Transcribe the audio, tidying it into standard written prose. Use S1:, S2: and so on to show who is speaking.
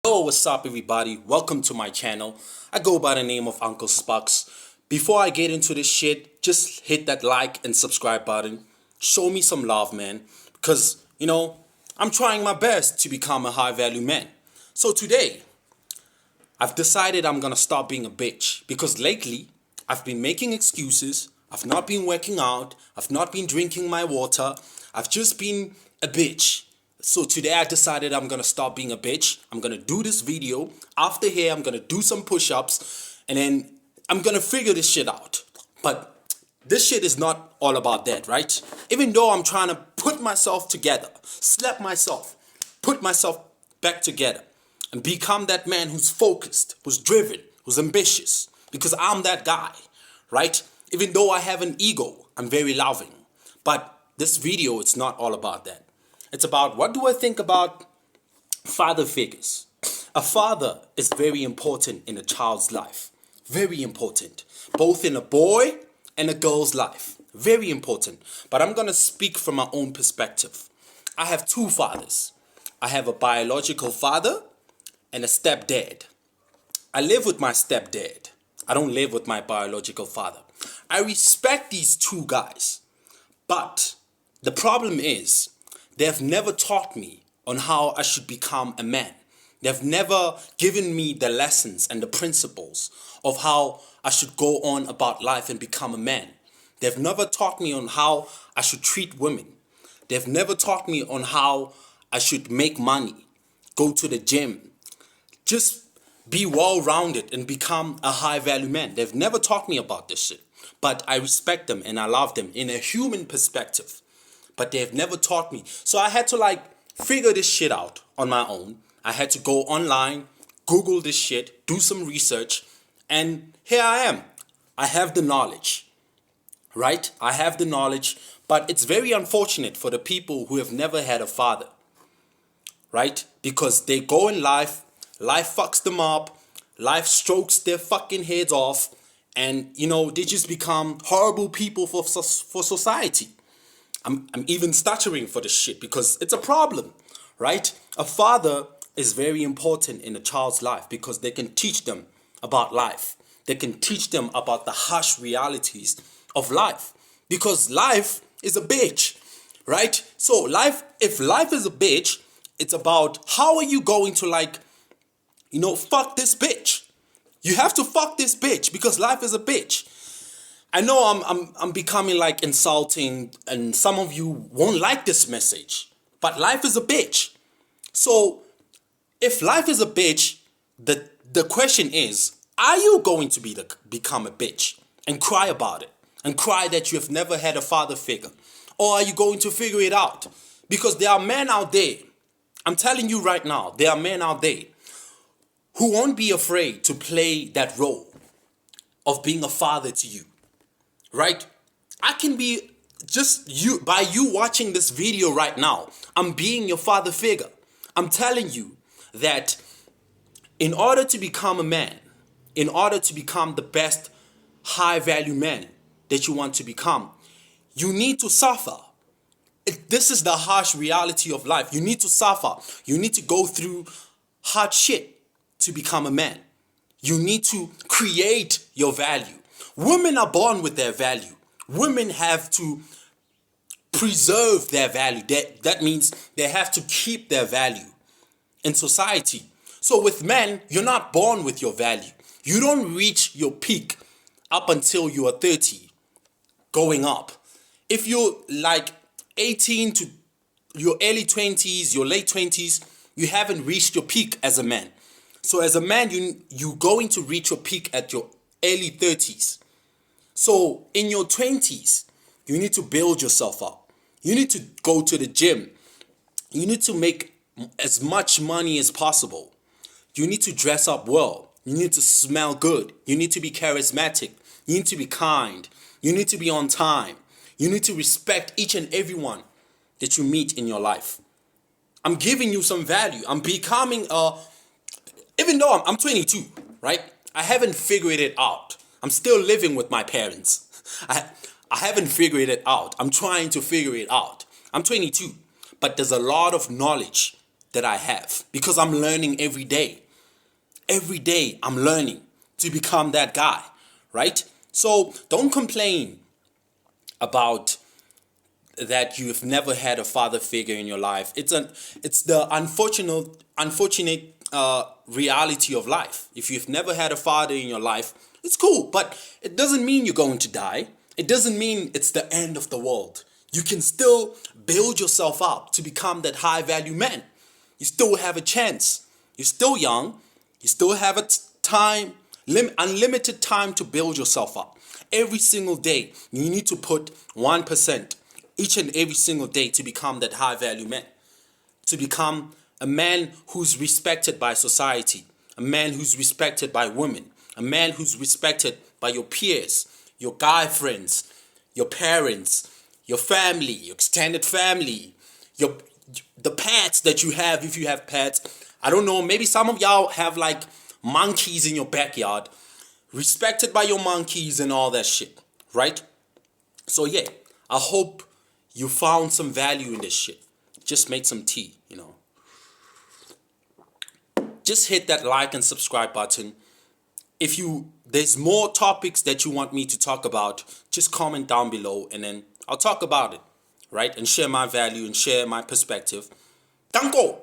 S1: Yo, what's up everybody? Welcome to my channel. I go by the name of Uncle Spucks. Before I get into this shit, just hit that like and subscribe button. Show me some love, man. Because, I'm trying my best to become a high value man. So today, I've decided I'm gonna stop being a bitch. Because lately, I've been making excuses. I've not been working out. I've not been drinking my water. I've just been a bitch. So today I decided I'm gonna stop being a bitch. I'm gonna do this video. After here, I'm gonna do some push-ups, and then I'm gonna figure this shit out. But this shit is not all about that, right? Even though I'm trying to put myself together, slap myself, put myself back together, and become that man who's focused, who's driven, who's ambitious. Because I'm that guy, right? Even though I have an ego, I'm very loving. But this video, it's not all about that. It's about what do I think about father figures. A father is very important in a child's life. Very important. Both in a boy and a girl's life. Very important. But I'm going to speak from my own perspective. I have two fathers. I have a biological father and a stepdad. I live with my stepdad. I don't live with my biological father. I respect these two guys. But the problem is, they've never taught me on how I should become a man. They've never given me the lessons and the principles of how I should go on about life and become a man. They've never taught me on how I should treat women. They've never taught me on how I should make money, go to the gym, just be well-rounded and become a high-value man. They've never taught me about this shit. But I respect them and I love them in a human perspective. But they've never taught me. So I had to figure this shit out on my own. I had to go online, Google this shit, do some research, and here I am. I have the knowledge, right? I have the knowledge, but it's very unfortunate for the people who have never had a father, right? Because they go in life fucks them up, life strokes their fucking heads off, and they just become horrible people for society. I'm even stuttering for this shit because it's a problem, right? A father is very important in a child's life because they can teach them about life. They can teach them about the harsh realities of life because life is a bitch, right? So if life is a bitch, it's about how are you going to fuck this bitch. You have to fuck this bitch because life is a bitch. I know I'm becoming insulting and some of you won't like this message, but life is a bitch. So if life is a bitch, the question is, are you going to become a bitch and cry about it and cry that you have never had a father figure? Or are you going to figure it out? Because there are men out there, I'm telling you right now, there are men out there who won't be afraid to play that role of being a father to you. Right? I can be by you watching this video right now, I'm being your father figure. I'm telling you that in order to become a man, in order to become the best high value man that you want to become, you need to suffer. This is the harsh reality of life. You need to suffer. You need to go through hard shit to become a man. You need to create your value. Women are born with their value. Women have to preserve their value. That means they have to keep their value in society. So with men, you're not born with your value. You don't reach your peak up until you are 30, going up. If you're 18 to your early 20s, your late 20s, you haven't reached your peak as a man. So as a man, you're going to reach your peak at your early 30s. So in your 20s, you need to build yourself up. You need to go to the gym. You need to make as much money as possible. You need to dress up well. You need to smell good. You need to be charismatic. You need to be kind. You need to be on time. You need to respect each and everyone that you meet in your life. I'm giving you some value. I'm becoming even though I'm 22, right? I haven't figured it out. I'm still living with my parents. I haven't figured it out. I'm trying to figure it out. I'm 22, but there's a lot of knowledge that I have because I'm learning every day. Every day I'm learning to become that guy, right? So don't complain about that you've never had a father figure in your life. It's the unfortunate reality of life. If you've never had a father in your life, it's cool, but it doesn't mean you're going to die. It doesn't mean it's the end of the world. You can still build yourself up to become that high value man. You still have a chance. You're still young. You still have unlimited time to build yourself up. Every single day, you need to put 1% each and every single day to become that high value man. To become a man who's respected by society. A man who's respected by women. A man who's respected by your peers, your guy friends, your parents, your family, your extended family, the pets that you have if you have pets. I don't know, maybe some of y'all have like monkeys in your backyard. Respected by your monkeys and all that shit, right? So yeah, I hope you found some value in this shit. Just made some tea, you know. Just hit that like and subscribe button. If there's more topics that you want me to talk about, just comment down below and then I'll talk about it, right? And share my value and share my perspective. Danko!